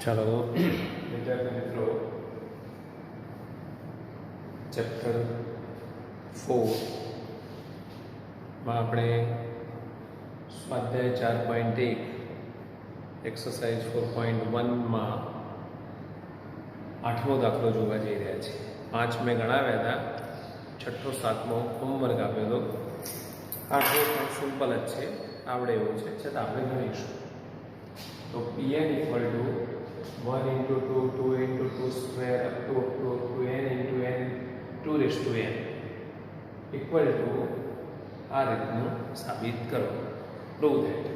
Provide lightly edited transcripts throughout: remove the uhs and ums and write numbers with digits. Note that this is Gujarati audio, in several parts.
ચાલો વિદ્યાર્થી મિત્રો, ચેપ્ટર 4માં આપણે સ્વાધ્યાય 4.1 એક્સરસાઇઝ 4.1માં 8મો દાખલો જોવા જઈ રહ્યા છીએ. 5 મેં ગણાવ્યા હતા, 6ઠ્ઠો 7મો હોમવર્ક આપ્યો હતો. 8મો પણ સિમ્પલ જ છે, આવડે એવું છે, છતાં આપણે ગણીશું. તો Pn equal to 1 into 2, 2 into 2 square up to n into n 2 raised to n equal to આ રીતનું સાબિત કરો. Prove that.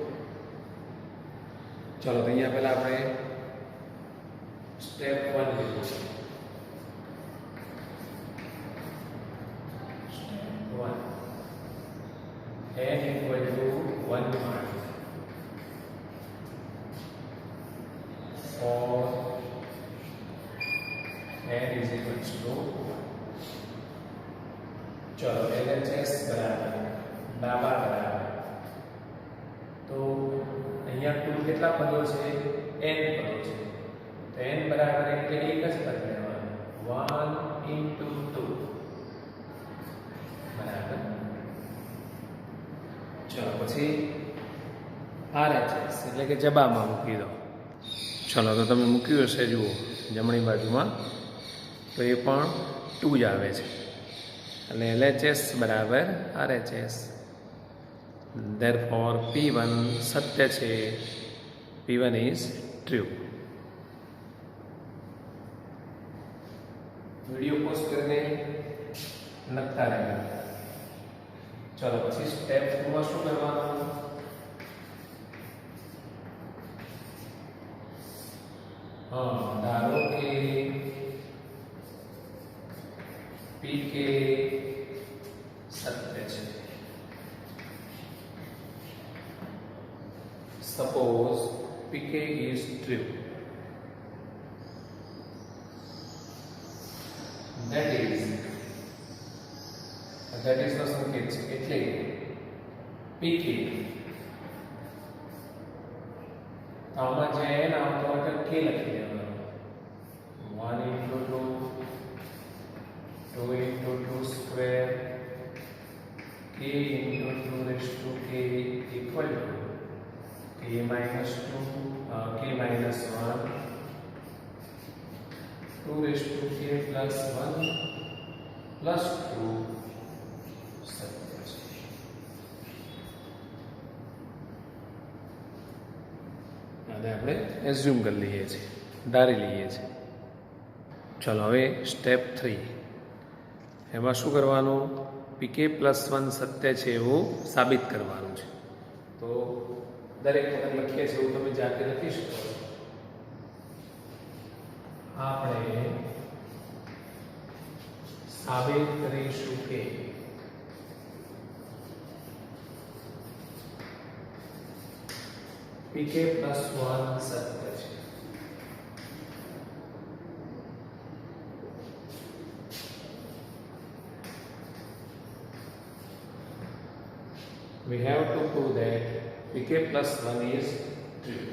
ચલો તો અહીંયા પહેલા આપણે સ્ટેપ 1 લીધું. Step 1 n equal to 1 mark for n is equal to 1. चलो LHS बराबर डाबा बराबर तो અહીંયા કુલ કેટલા પદો છે? n પદો છે. તો n બરાબર એટલે એક જ પદ લેવાનું, 1 into 2 બરાબર. ચલો પછી RHS એટલે કે જબામાં મૂકી દો. ચલો તો તમે મૂક્યું હશે, જુઓ જમણી બાજુમાં, તો એ પણ 2 જ આવે છે. એટલે LHS બરાબર RHS. therefore P1 સત્ય છે, P1 is true. Video pause કરીને લખતા રહેજો. ચલો પછી સ્ટેપ 2 માં શું કરવાનું? ધારો કે PK સત્ય છે. Suppose PK is true. That is નો સંકેત છે, એટલે PK આમાં જે n આવતો હોય k લખી દેવાનું. 1 into 2, 2 into 2 square, k into 2 raised to k equal to k minus 2, k minus 1, 2 raised to k plus 1 plus 2 સત્ય છે. આને આપણે એઝ્યુમ કરી લઈએ છીએ, ધારી લઈએ છીએ. ચલો હવે સ્ટેપ 3. એમાં શું કરવાનું? PK +1 સત્ય છે એવું સાબિત કરવાનું છે. તો દરેક વખત લખીએ છીએ એવું તમે જાતે લખી શકો છો. આપણે સાબિત કરીશું કે PK +1 સત્ય છે. We have to prove that PK +1 is true.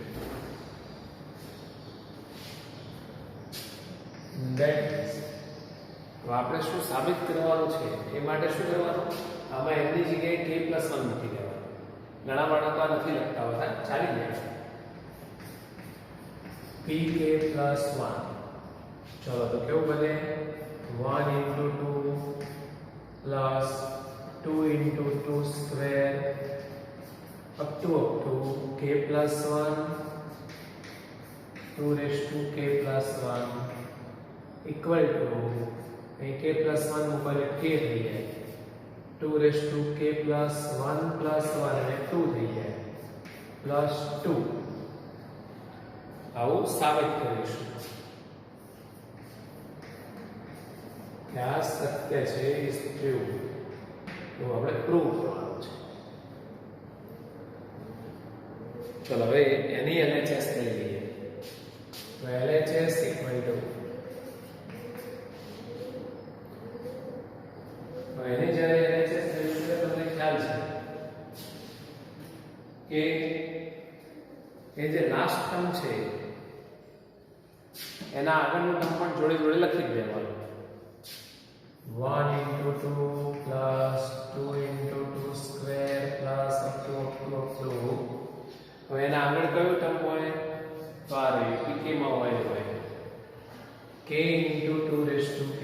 That is, તો આપણે શું સાબિત કરવાનું છે એ માટે શું કરવાનું? આમાં એની જગ્યાએ k +1 મૂકી દેવાનું. ઘણા બાળકો આ નથી લખતા હોતા, ચાલી જાય. PK +1. ચલો તો કેવું બને? 1 into 2 plus 2 into 2 square up to k plus 1, 2 raised to k plus 1 equal to k plus 1 મૂકો એટલે k થઈ જાય, 2 raised to k plus 1 plus 1 એટલે 2 થઈ જાય, plus 2. આવું સાબિત કરીશું કે આ સત્ય છે, is true. તો આપણે પ્રૂવ કરવાનું છે. ચલો હવે એની LHS લઈ લઈએ. તો LHS equal to, તો એની જ્યારે LHS લઈશું તો તમને ખ્યાલ છે કે એ જે લાસ્ટ ટર્મ છે એના આગળનું ટર્મ પણ જોડે જોડે લખી જ દેવાનું. 1 into 2 plus 2 into 2 square plus up to. હવે એના આગળ કયું ટર્મ હોય? તો આ રહ્યું pk માં હોય k into 2 raised to k,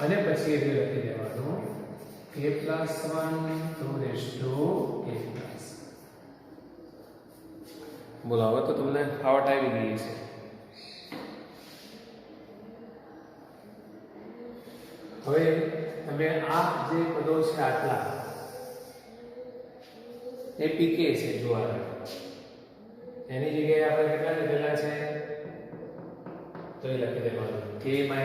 અને પછી એ લખી દેવાનું k plus 1 2 raised to k plus. બોલો હવે તો તમને ફાવટ આવી ગઈ છે. હવે તમે આ જે પદો છે આટલા એ pk છે. જો આ એની જગ્યાએ આપણે કેટલા લીધેલા છે? તો એ લખી દેવાનું k - 1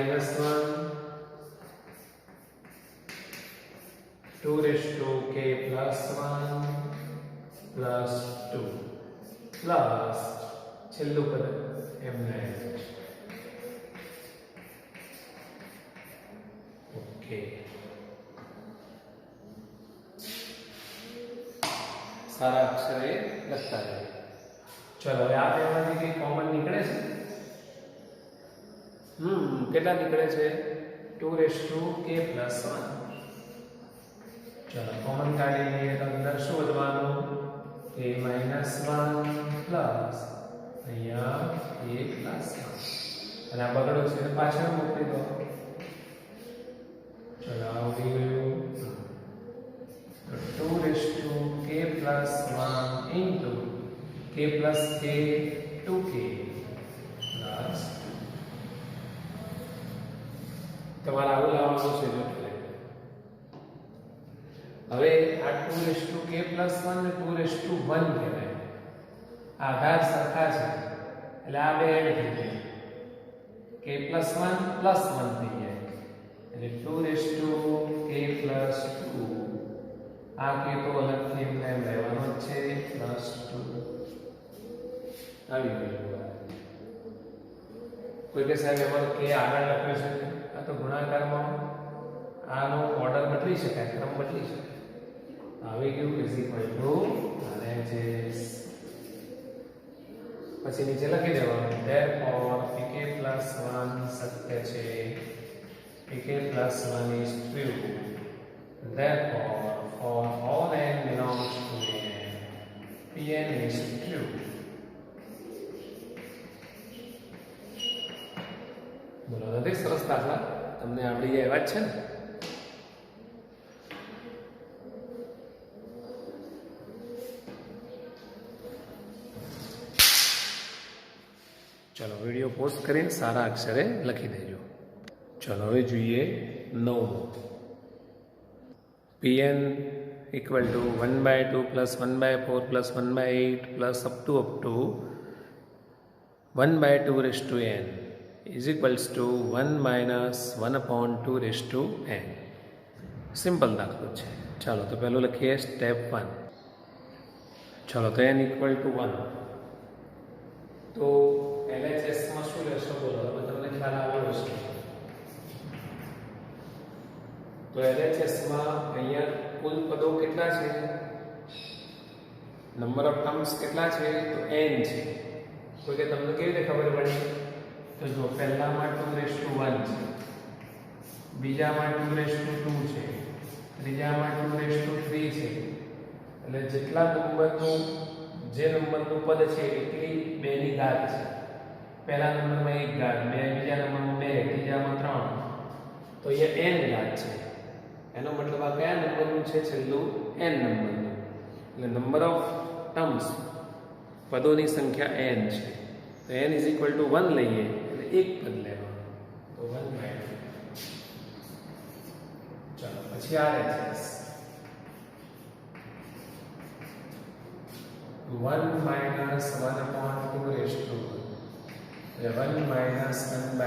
2 raised to k plus 1 plus 2 plus છેલ્લું પદ એમને. ઓકે, સારા અક્ષરે લખતા જાય. ચલો હવે આ બેમાંથી કઈ કોમન નીકળે છે? કેટલા નીકળે છે? 2 raised to k plus 1. ચલો કોમન કાઢી લઈએ તો અંદર શું વધવાનું? k - 1 પ્લસ અહીંયા k plus 1, અને આ બગડો છે પાછળ મૂકી દો. ચલો આવી ગયું. તો 2 raised to k plus 1 into k plus k 2k plus. તમારે આવું લાવવાનું છે. જો હવે આ 2 raised to k plus 1 ને 2 raised to 1 કહેવાય. આધાર સરખા છે એટલે આ બે એડ થઈ જાય. k plus 1 plus 1 થઈ જાય એટલે 2 raised to k plus 2. આ k તો અલગથી એમને લેવાનો છે plus 2 આવી ગયું. કોઈ કે સાહેબ એમાં k આગળ લખ્યો છે. આ તો ગુણાકારમાં આનો ઓર્ડર બદલી શકાય, ક્રમ બદલી શકાય. આવી ગયું ઇઝ ઇક્વલ ટુ RHS. પછી નીચે લખી દેવાનું therefore pk plus 1 સત્ય છે, pk plus 1 is true, therefore for all n belongs to n, pn is true. બોલો નથી સરસ દાખલા? તમને આવડી જાય એવા જ છે ને? ચલો વિડીયો પોસ્ટ કરીને સારા અક્ષરે લખી દેજો. ચલો હવે જોઈએ 9. pn equal to 1/2 plus 1/4 plus 1/8 plus up to 1/2 raised to n is equals to 1 minus 1/2 raised to n. Simple દાખલો છે. ચાલો તો પહેલું લખીએ સ્ટેપ 1. ચલો તો n equal to 1. તો LHS માં શું લેશો? બોલો હવે તમને ખ્યાલ આવ્યો છે. તો LHS માં અહીંયા કુલ પદો કેટલા છે? નંબર ઓફ ટર્મ્સ કેટલા છે? તો n છે. કોઈ કે તમને કેવી રીતે ખબર પડી? તો જો પહેલામાં 2 raised to 1 છે, બીજામાં 2 raised to 2 છે, ત્રીજામાં 2 raised to 3 છે. એટલે જેટલા નંબરનું જે નંબરનું પદ છે એટલી 2 ની ઘાત છે. પહેલા નંબરમાં 1 ઘાત, બીજા નંબરમાં 2, ત્રીજામાં 3, તો અહીંયા n ઘાત છે. એનો મતલબ આ કયા નંબરનું છે? છેલ્લું n નંબરનું. એટલે નંબર ઓફ ટર્મ્સ પદોની સંખ્યા n છે. તો n ઇઝ ઇક્વલ ટુ 1 લઈએ એટલે એક પદ લેવાનું. તો 1/2. ચાલો પછી RHS 1 minus 1/2 raised to 1 minus 1/2,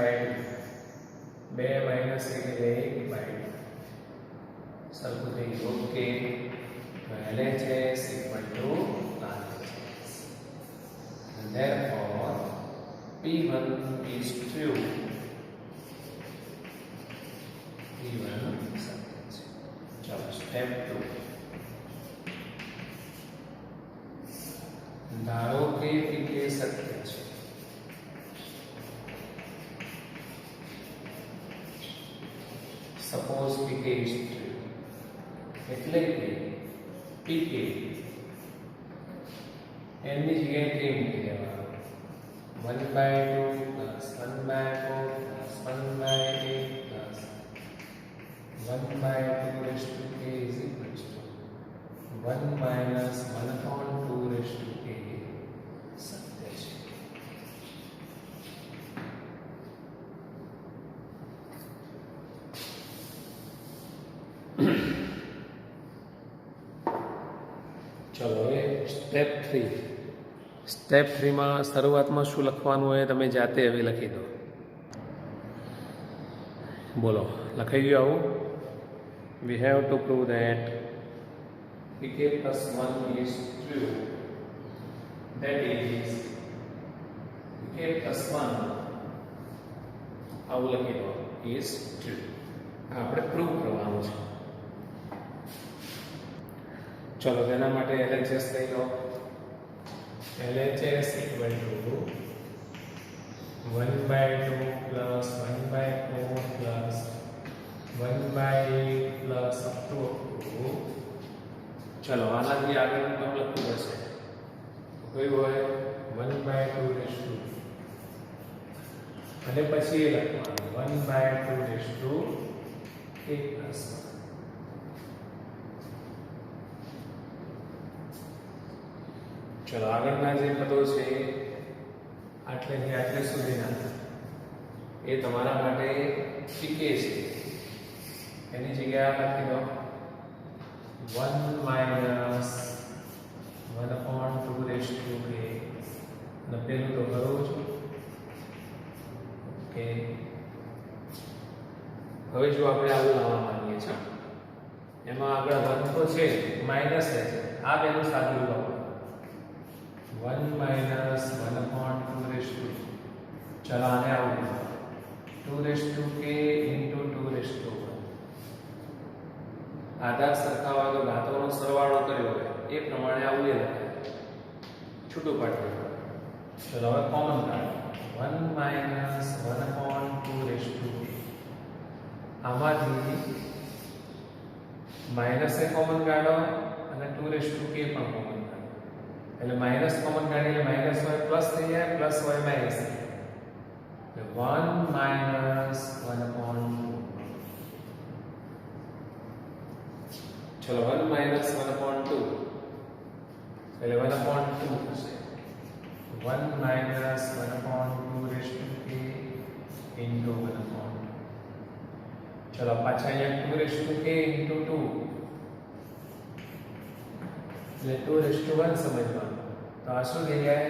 2 minus 1/2 સરખું થઈ ગયું. Okay, LHS equal to RHS, and therefore P1 is true. P1 સત્ય છે. ચાલો સ્ટેપ 2. ધારો કે PK સત્ય છે પીકે ઇઝ ટ્રુ, એટલે કે પીકે એની જગ્યાએ કે મૂકી દેવાનું 1/2 plus 1/4 plus 1/8 plus 1/2 raised to k is equals to 1 minus 1/2 raised to k સત્ય છે. ચલો હવે સ્ટેપ 3. સ્ટેપ 3 માં શરૂઆતમાં શું લખવાનું હોય તમે જાતે હવે લખી દો. બોલો, લખાઈ ગયું આવું? We have to prove that pk plus 1 is true. That is pk plus 1 આવું લખી દો is true. આપણે પ્રૂવ કરવાનું છે. ચલો તેના માટે LHS લઈ લો. LHS equal to 1/2 plus 1/4 plus 1/8 plus up to 2. ચલો આનાથી આગળનું કામ લખવું પડશે. કયું હોય? 1/2 રેસ્ટ ટુ અને પછી એ લખવાનું 1/2 રેસ્ટ ટુ k plus 1. ચલો આગળના જે પદો છે આટલેથી આટલે સુધીના એ તમારા માટે પીકે છે. એની જગ્યાએ લખી દો 1 માઇનસ 1/2 રેસ્ટ ટુ k. અને પેલું તો કરું છું. ઓકે, હવે જો આપણે આવું લાવવા માંગીએ છીએ એમાં આગળ 1 તો છે, માઇનસ છે. આ બેનું સાદું લાવો 1 minus 1/2 raised to. चलो आने आओ 2 raised to k into 2 raised to 1. આધાર સરખાવા તો ઘાતોનો સરવાળો કર્યો હોય એ પ્રમાણે આવું એ લખાય. છૂટું પાડી દો. ચલો હવે કોમન કાઢો 1 minus 1/2 raised to k. આમાંથી માઈનસ એ કોમન કાઢો અને 2 raised to k પણ કોમન. એટલે માઈનસ કોમન કાઢી એટલે માઈનસ હોય પ્લસ થઈ જાય, પ્લસ હોય માઈનસ થઈ જાય. એટલે 1 માઈનસ 1/2. ચલો 1 માઈનસ 1/2 એટલે 1/2 થશે. 1 minus 1/2 raised to k into 1/2. ચલો પાછા અહીંયા 2 રેસ્ટ ટુ k ઇન્ટુ 2 એટલે 2 રેસ્ટ ટુ 1 સમજવાનું. તો આ શું થઈ જાય?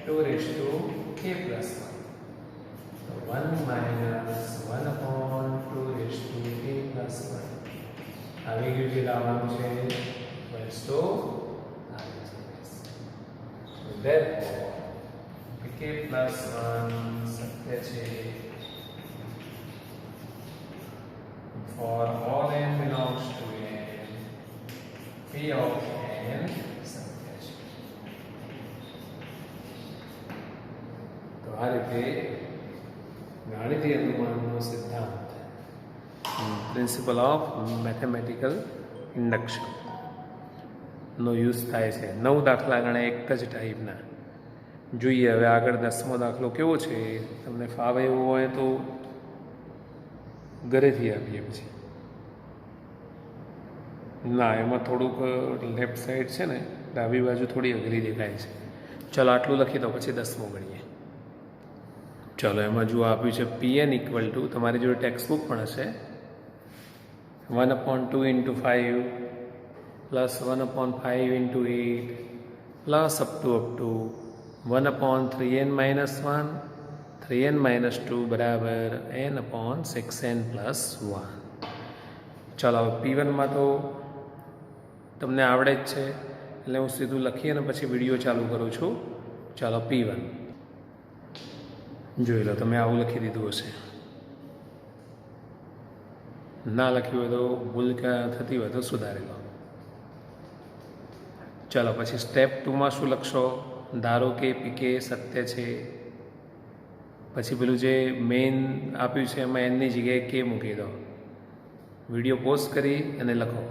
2 રેસ્ટ ટુ k પ્લસ 1. તો 1 minus 1/2 raised to k plus 1 આવી ગયું. જે લાવવાનું છે ઇક્વલ્સ ટુ આવી જશે. So therefore pk plus 1 સત્ય છે for all n belongs to n. P of n સત્ય છે. તો આ રીતે ગાણિતીય અનુમાનનો સિદ્ધાંત, પ્રિન્સિપલ ઓફ મેથેમેટિકલ ઇન્ડક્શન નો યુઝ થાય છે. 9 દાખલા ગણે એક જ ટાઈપના. જોઈએ હવે આગળ 10મો દાખલો કેવો છે. તમને ફાવે એવું હોય તો ઘરેથી આપીએ. પછી ના, એમાં થોડુંક લેફ્ટ સાઈડ છે ને, ડાબી બાજુ થોડી અઘરી દેખાય છે. ચલો આટલું લખી દો, પછી 10મો ગણીએ. ચલો એમાં જો આપ્યું છે Pn ઇક્વલ ટુ, તમારી જોડે ટેક્સ્ટ બુક પણ હશે, 1/2 into 5 plus 1/5 into 8 plus up to 1/3n minus 1 3n minus 2 બરાબર n/6n plus 1. ચલો P1 માં તો તમને આવડે જ છે એટલે હું સીધું લખી અને પછી વિડીયો ચાલુ કરું છું. ચાલો P1 જોઈ લો. તમે આવું લખી દીધું હશે. ના લખ્યું હોય તો ભૂલ થતી હોય તો સુધારી લો. ચાલો પછી સ્ટેપ 2માં શું લખશો? ધારો કે પીકે સત્ય છે. પછી પેલું જે મેઇન આપ્યું છે એમાં એનની જગ્યાએ કે મૂકી દો. વિડીયો પોઝ કરી અને લખો.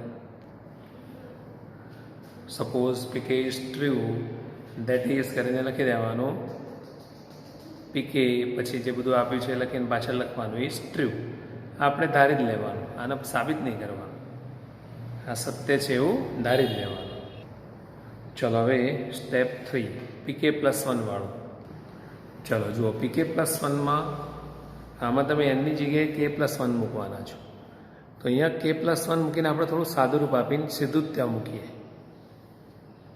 Suppose P K is true, that is કરીને લખી દેવાનું. પીકે પછી જે બધું આપ્યું છે એ લખીને પાછળ લખવાનું ઇઝ ટ્રુ. આપણે ધારી જ લેવાનું, આને સાબિત નહીં કરવાનું. આ સત્ય છે એવું ધારી જ લેવાનું. ચલો હવે સ્ટેપ 3, પીકે +1 વાળું. ચલો જુઓ, પીકે +1માં આમાં તમે એનની જગ્યાએ k+1 મૂકવાના છો. તો અહીંયા k+1 મૂકીને આપણે થોડું સાદું રૂપ આપીને સીધું જ ત્યાં મૂકીએ.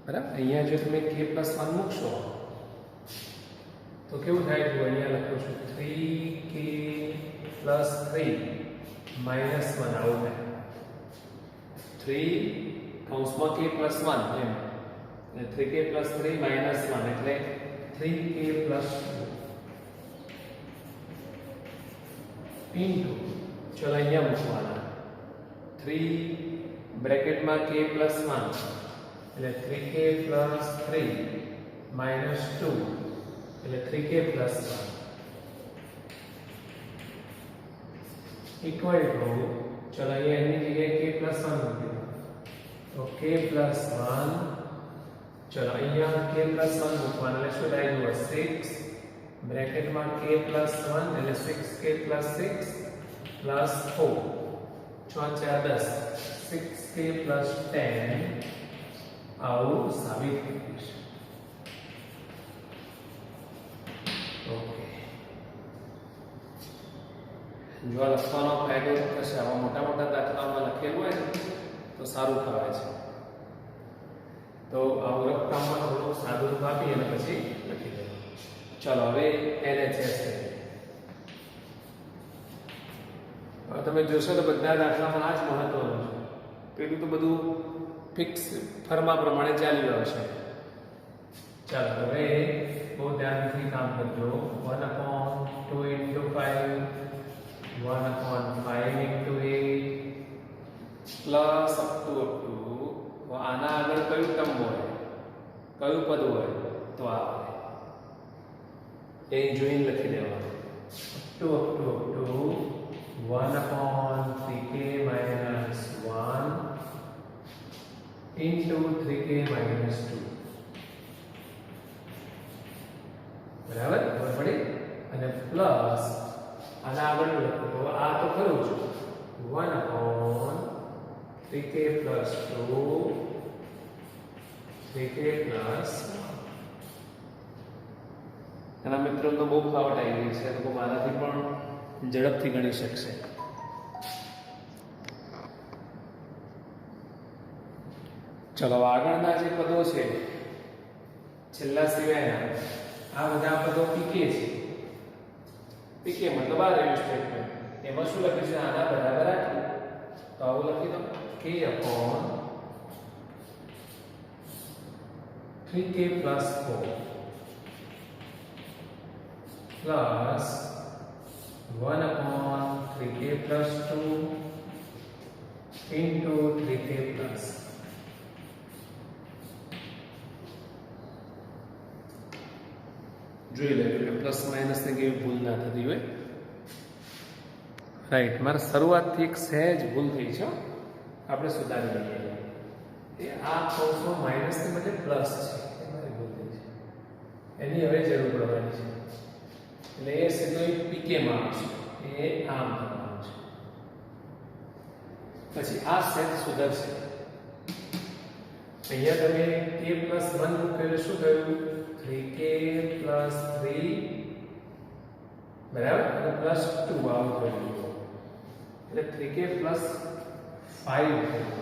બરાબર, અહીંયા જો તમે k+1 મૂકશો તો કેવું થાય? જો અહીંયા લખું છું 3k + 3 - 1 આવું થાય. 3 કૌંસમાં k +1 એમ, 3k + 3 - 1 એટલે 3k + 2 ઇન્ટુ, ચલો અહીંયા મૂકવાના 3 બ્રેકેટમાં k + 1 એટલે 3k + 3 - 2 એટલે 3k + 1 ઇક્વલ ટુ, ચલો અહીંયા એની જગ્યાએ k + 1 મૂકી દો તો k + 1, ચલો અહીંયા k + 1 મૂકવાના એટલે શું થાય? 6 બ્રેકેટમાં k + 1 એટલે 6k + 6 + 4, 6 4 10, 6k + 10 આવું સાબિત કરીશ. ઓકે, જો લખવાનો ફાયદો થશે. આવા મોટા મોટા દાખલામાં લખેલું હોય ને તો સારું કહેવાય છે. તો આવું રકમમાં થોડું સાદું રૂપ આપી અને પછી લખી દો. ચલો હવે LHS કરીએ. હવે તમે જોશો તો બધા દાખલામાં આ જ મહત્વનું છે. પેલું તો બધું ફિક્સ ફરમા પ્રમાણે ચાલી આવશે. ચાલો હવે બહુ ધ્યાનથી કામ કરજો. 1/2 × 5, 1/5 × 8 પ્લસ અપ ટુ આના આગળ કયું ટર્મ હોય, કયું પદ હોય તો આ એ જોઈને લખી દેવાનું. Up to 1/3k - 1 into 3k - 2. બરાબર, ખબર પડી? અને પ્લસ આના આગળ લખો તો આ તો ખરું જ 1/3k + 2 3k + 1. એના મિત્રો તો બહુ ફાવટ આવી ગઈ છે, લોકો મારાથી પણ ઝડપથી ગણી શકશે. ચલો આગળના જે પદો છે છેલ્લા સિવાયના, આ બધા પદો પીકે છે. પીકે મતલબ આ રહ્યું સ્ટેટમેન્ટ. એમાં શું લખ્યું છે? આના બરાબર આટલું. તો આવું લખી દો k/3k + 4 plus 1/3k + 2 into 3k +. જોઈ લેજો કે પ્લસ માઇનસ ને કેવી ભૂલ ના થતી હોય. રાઈટ, મારે શરૂઆતથી એક સહેજ ભૂલ થઈ છે, આપણે સુધારી લઈએ. એ આ કૌંસમાં માઇનસ ને બદલે પ્લસ છે, એ મારી ભૂલ થઈ છે, એની હવે જરૂર પડવાની છે. એટલે એ સીધો પીકે માં આવશે, એ આમ થવાનું છે. પછી આ સેટ સુધરશે. અહીંયા તમે k + 1 મૂકેલું શું થયું? 3k + 3 બરાબર, અને +2 આવું થયું. એટલે 3k + 5 થયું.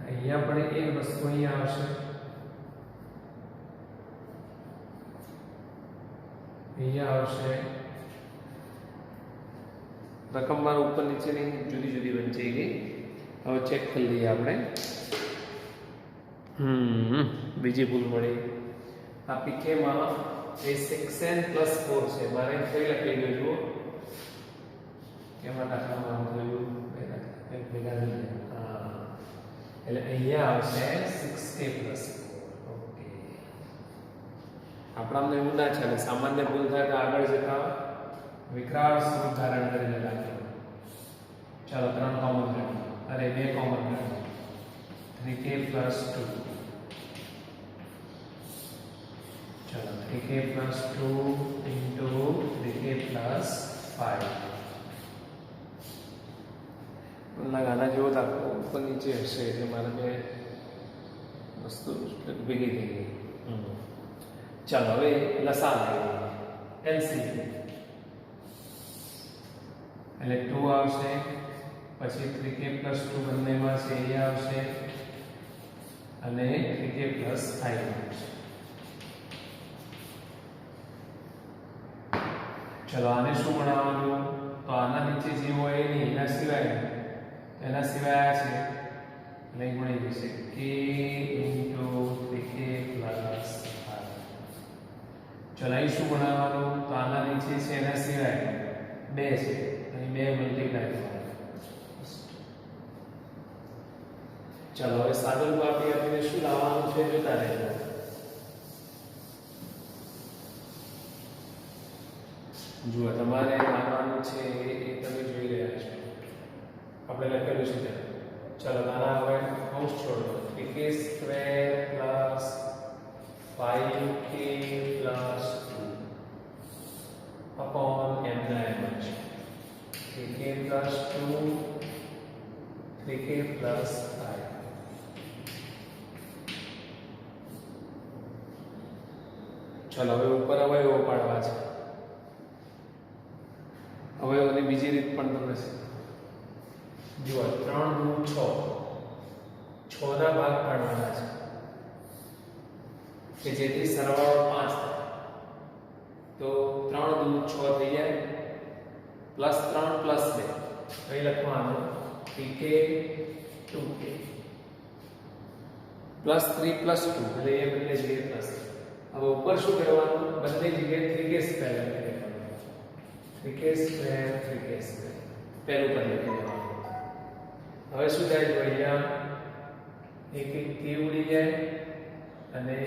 અહીંયા પણ એક વસ્તુ અહીંયા આવશે, અહીંયા આવશે. રકમ માર ઉપર નીચેની જુદી જુદી વંચાઈ ગઈ. હવે ચેક કરી લઈએ આપણે. બીજી ભૂલ મળી. આ પીકે માં એ 6n + 4 છે. મારે કઈ લખી ગયું જુઓ, કેમાં દાખલામાં આમ થયું ભેગા થઈ ગયા. એટલે અહીંયા આવશે 6k + 4. ઓકે, આપણામાં એવું ના ચાલે. સામાન્ય ભૂલ થાય તો આગળ જતા વિકરાળ સ્વરૂપ ધારણ કરીને લખ્યો. ચાલો 3 કોમન કાઢો, અરે 2 કોમન કાઢો. 3k + 2. चलो 3k + 2 into 3k + 5. गाना जो था ऊपर नीचे हसे એટલે મારે બે વસ્તુ ભેગી થઈ ગઈ. ચાલો હવે લસા લઈએ. LCM એટલે 2 આવશે, પછી 3k + 2 બંનેમાં છે એ આવશે અને 3k + 5 આવશે. चलो आने शू बनावવાનું? तो आना नीचे जे હોય એ નહીં, એના સિવાય આ છે એટલે મળી જશે k * 3k + 5. ચલો અહીં શું બનાવવાનું? તો આના નીચે છે એના સિવાય 2 છે, અહીં 2 મલ્ટીપ્લાય કરવાના. ચલો હવે સાદુરૂપ આપીને શું લાવવાનું છે જોતા રહેજો. જુઓ તમારે લાવવાનું છે એ તમે જોઈ રહ્યા છો, આપણે લખેલું છે ત્યાં. ચાલો નાના હવે કૌંસ છોડો. 3k² + 5k + 2 upon એમના એમ જ 3k + 2 3k + 5. ચાલો હવે ઉપર અવયવો પાડવા છે. અવયવોની બીજી રીત પણ તમને છે. જુઓ 3 × 6, 6 ના ભાગ પાડવાના છે કે જેથી સરવાળો 5 થાય. તો 3 × 6 થઈ જાય, +3 + 2 અહીં લખવાનું 3k 2k +3 + 2 એટલે એ બંને જગ્યાએ પ્લસ. હવે ઉપર શું કરવાનું? બંને જગ્યાએ 3k² લખવાનું. 3k² 3k² પહેલું પદ લખી દેવાનું. હવે શું થાય? જો અહીંયા એક k ઉડી જાય અને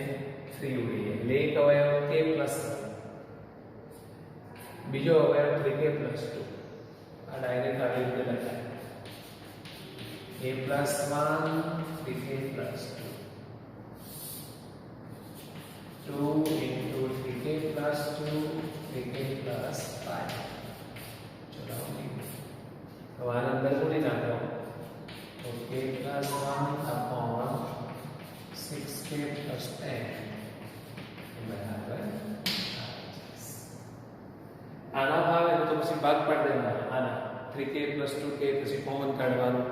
3 ઉડી જાય એટલે એક અવયવ k + 1, બીજો અવયવ 3k + 2. આ ડાયરેક્ટ આવી રીતે લખાય k + 1 3k + 2 2 × 3k + 2 3k + 5. चलो अब अंदर पूरी नाखो तो k + 1 upon 6k + 10 बराबर 5. आना भावे तो પછી ભાગ પાડી દેવાનો. આના 3k + 2k પછી કોમન કાઢવાનું.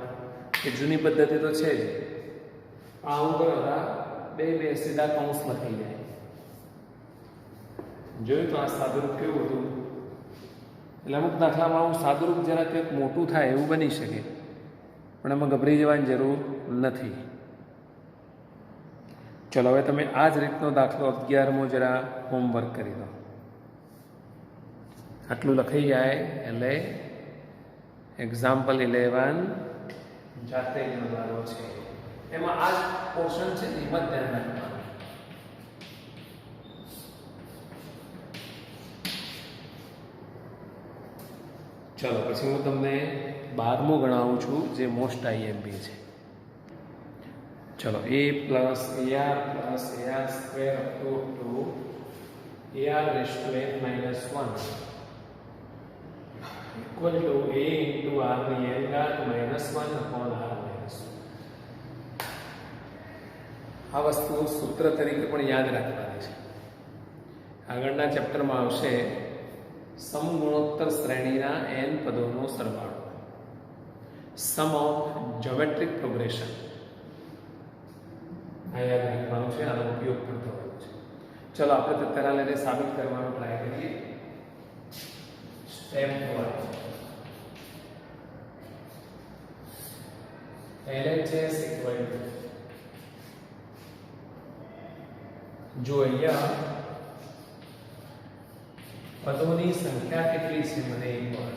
એ જૂની પદ્ધતિ તો છે જ. આ હું કરવા બે સીધા કૌંસ લખી જાય. જોયું તો આ સાદુરૂપ કેવું હતું? એટલે અમુક દાખલામાં આવું સાદુરૂપ જરા કંઈક મોટું થાય એવું બની શકે, પણ એમાં ગભરાઈ જવાની જરૂર નથી. ચલો હવે તમે આ જ રીતનો દાખલો 11મો જરા હોમવર્ક કરી દો. આટલું લખાઈ જાય એટલે એક્ઝામ્પલ 11 જાતે ગણવાનો છે. એમાં આ જ પોર્શન છે ને એમાં ધ્યાન રાખવાનું. ચલો પછી હું તમને 12મો ગણાવું છું જે મોસ્ટ IMP છે. ચલો a + ar + ar² up to ar⁻n - 1 equal to a into r ની n ઘાત -1 upon r - 1. આ વસ્તુ સૂત્ર તરીકે પણ યાદ રાખવાની છે. આગળના ચેપ્ટરમાં આવશે સમગુણોત્તર શ્રેણીના n પદોનો સરવાળો, સમ ઓફ જ્યોમેટ્રિક પ્રોગ્રેશન. આ યાદ રાખવાનું છે, આનો ઉપયોગ પણ થવાનો છે. ચલો આપણે તો તેના લઈને સાબિત કરવાનો ટ્રાય કરીએ. સ્ટેપ 1 LHS equal to, જો અહીંયા પદોની સંખ્યા કેટલી છે મને એક વાર,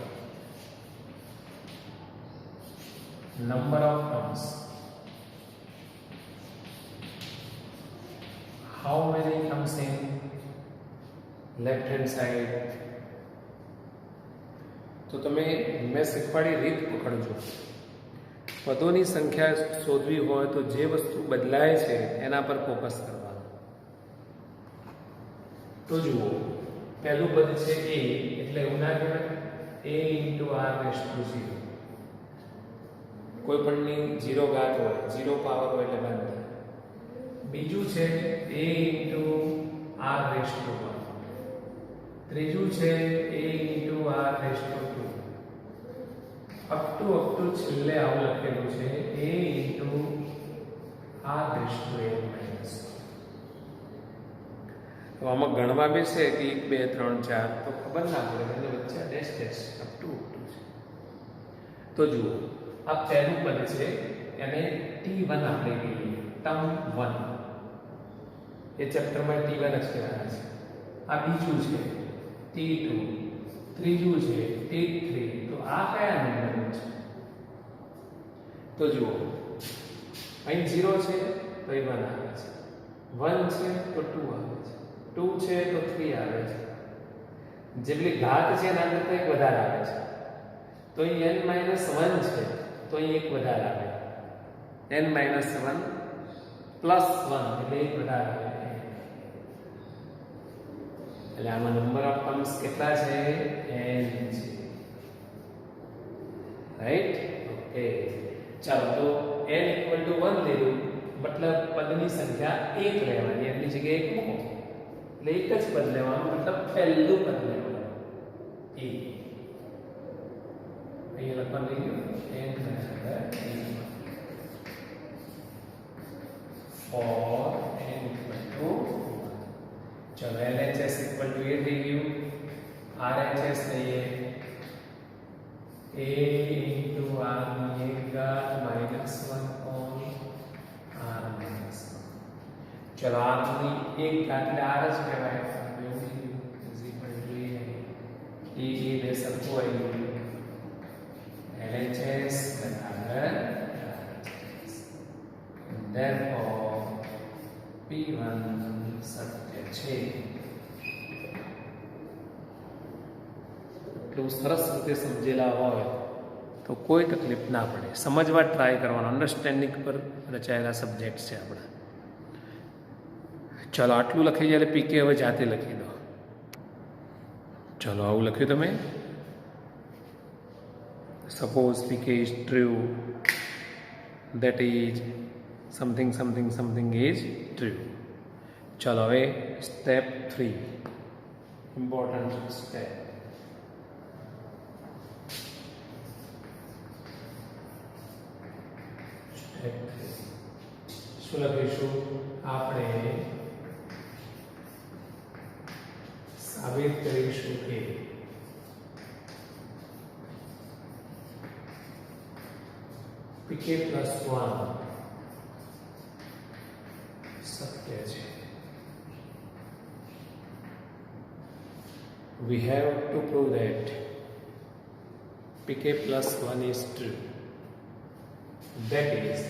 number of terms, how many comes in left hand side, તો તમે મેં શીખવાડી રીત પકડજો. પદોની સંખ્યા શોધવી હોય તો જે વસ્તુ બદલાય છે એના પર ફોકસ કરવાનું. તો જુઓ, પહેલું પદ છે a, એટલે એવું ના કહેવાય a × r⁻0. કોઈ પણની 0 ઘાત હોય, 0 પાવર હોય એટલે બંધ થાય. બીજું છે a × r⁻1. ત્રીજું છે a × r⁻2. અપ ટુ છેલ્લે આવું લખેલું છે a × r⁻n-1. તો આમાં ગણવા બેસે કે 1 2 3 4 તો ખબર ના પડે, એની વચ્ચે ડેશ ડેશ અપ ટુ છે. તો જુઓ, આ પહેલું પદ છે, એને T1 આપણે કહીએ, ટર્મ 1. એ ચેપ્ટરમાં T1 જ કહેવાય છે. આ બીજું છે T2, ત્રીજું છે T3. તો આ કયા નંબર છે? તો જુઓ, અહીં 0 છે તો એ 1 આવે છે, 1 છે તો 2 આવે છે, 2 છે તો 3 આવે છે. જેટલી ઘાત છે એના કરતાં એક વધારે આવે છે. તો અહીં n-1 છે તો અહીં એક વધારે આવે, n-1 +1 એટલે એક વધારે આવે. એટલે આમાં નંબર ઓફ ટર્મ્સ કેટલા છે? n છે. રાઈટ? ઓકે, ચાલો તો n = 1 લીધું, મતલબ પદની સંખ્યા 1 લેવાની, એની જગ્યાએ 1 મૂકો એટલે એક જ પદ લેવાનું, મતલબ પહેલું પદ લેવાનું a. અહીંયા લખવાનું n for n = 1. चलो LHS = 8 થઈ ગયું. RHS લઈએ a × r⁻1 चलो r ની એક ઘાત એટલે r જ કહેવાય. એ બે સરખું આવી ગયું. LHS બરાબર therefore P1 સત્ય છે. એટલું સરસ રીતે સમજેલા હોય તો કોઈ તકલીફ ના પડે. સમજવા ટ્રાય કરવાનો, અન્ડરસ્ટેન્ડિંગ પર રચાયેલા સબ્જેક્ટ છે આપણા. ચલો આટલું લખી જાય પીકે હવે જાતે લખી દો. ચલો આવું લખ્યું તમે. Suppose P K is true, that is something is true. ચલો હવે સ્ટેપ 3, ઇમ્પોર્ટન્ટ સ્ટેપ. શું લખીશું? આપણે સાબિત કરીશું કે pk + 1 સત્ય છે. We have to prove that pk + 1 is true. That is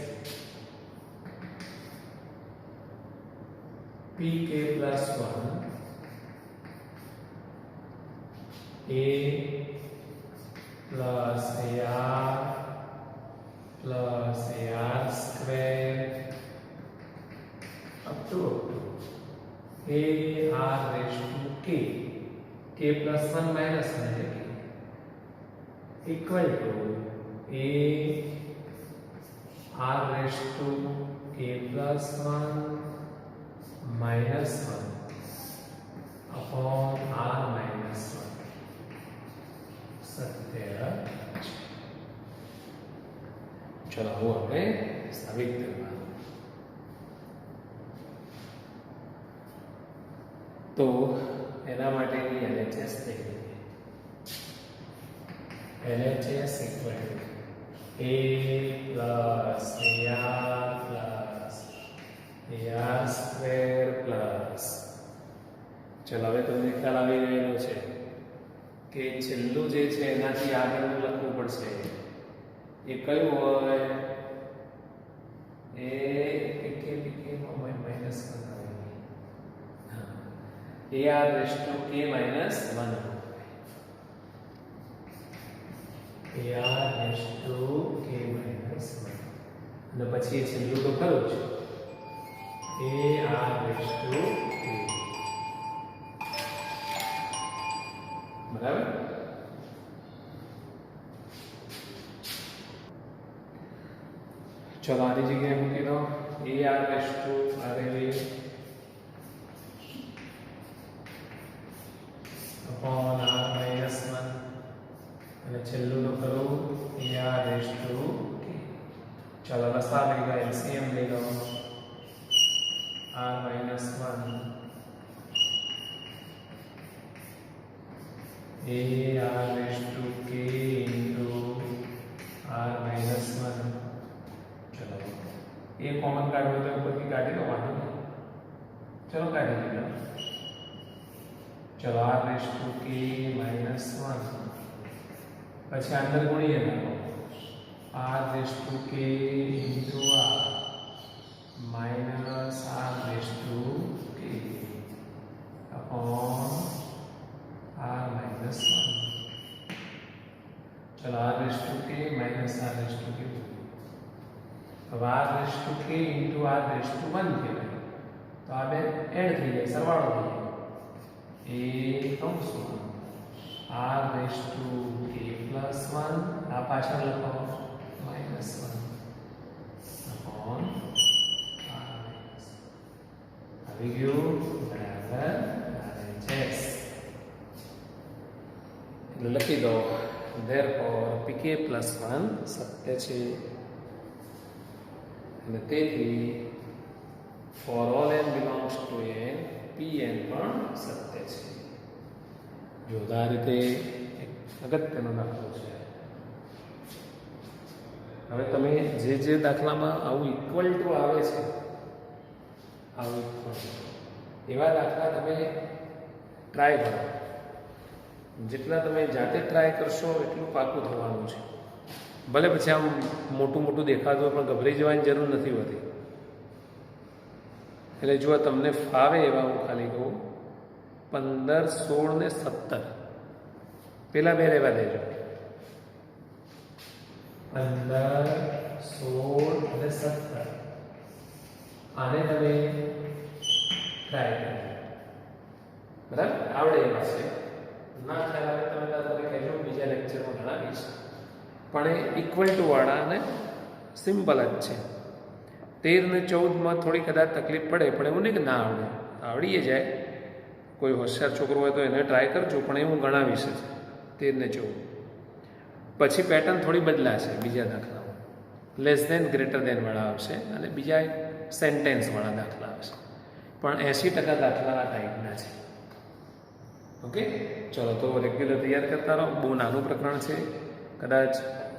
pk + 1 a plus ar plus ar square up to a r raised to k plus 1 minus 1 equal to a r raised to k plus 1 minus 1 upon r minus 1 સત્ય. ચલો હું આપણે સાબિત કરવાનું. તો એના માટેની LHS થઈ ગઈ. LHS = a plus ar plus ar square plus. ચલો હવે તમને ખ્યાલ આવી ગયેલો છે કે છેલ્લું જે છે એનાથી આગળનું લખવું પડશે. એ કયું હોય? એ pk minus 1 ar raised to k minus 1. AR raised to k minus 1 અને પછી છેલ્લું તો ખરું જ AR raised to k બરાબર. ચલો આની જગ્યાએ મૂકી દો AR raised to RLA upon R minus 1 અને છેલ્લું તો ખરું AR raised to k. ચલો લસા લઈ લો LCM લઈ લો R minus 1 AR raised to k into R minus 1. चलो ये कॉमन काढो तो ऊपर की काढी लो वाला चलो काढी लो. चलो R raised to k minus 1 પછી અંદર ગુણીએ નાખો R raised to k into R minus R raised to k upon R minus 1. चलो R raised to k minus R raised to k. अब R raised to k into R raised to 1 કહેવાય તો આ બે એડ થઈ જાય સરવાળો થઈ જાય એ કૌંસમાં R raised to k plus 1 આ પાછળ લખો minus 1 upon R minus 1 આવી ગયું બરાબર RHS એટલે લખી દો therefore pk plus 1 સત્ય છે અને તેથી for all n belongs to n pn પણ સત્ય છે. જો આ રીતે એક અગત્યનો દાખલો છે. હવે તમે જે દાખલામાં આવું ઇક્વલ ટુ આવે છે આવું એવા દાખલા તમે ટ્રાય કરો. જેટલા તમે જાતે ટ્રાય કરશો એટલું પાકું થવાનું છે. ભલે પછી આમ મોટું મોટું દેખાતું હોય પણ ગભરાઈ જવાની જરૂર નથી હોતી. એટલે જો તમને ફાવે એવા હું ખાલી કહું 15, 16 ને 17 પેલા બે રહેવા દેજો 15, 16 અને 17 આને તમે ટ્રાય કરો બરાબર. આવડે એવા છે ના ખ્યાલ આવે તમે તારે કહેજો બીજા લેક્ચરમાં જણાવીશ. પણ એ ઇક્વલ ટુ વાળા અને સિમ્પલ જ છે. 13 ને 14માં થોડી કદાચ તકલીફ પડે પણ એવું નહીં કે ના આવડે આવડીએ જાય. કોઈ હોશિયાર છોકરો હોય તો એને ટ્રાય કરજો પણ એ હું ગણાવીશ જ 13 ને 14 પછી પેટર્ન થોડી બદલાશે. બીજા દાખલામાં લેસ દેન ગ્રેટર દેન વાળા આવશે અને બીજા સેન્ટેન્સ વાળા દાખલા આવશે પણ 80% દાખલા આ ટાઈપના છે. ઓકે ચલો તો રેગ્યુલર તૈયાર કરતા રહો. બહુ નાનું પ્રકરણ છે કદાચ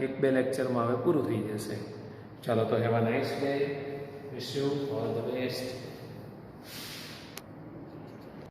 1-2 લેક્ચરમાં હવે પૂરું થઈ જશે. ચાલો તો have a nice day. Wish you all the best.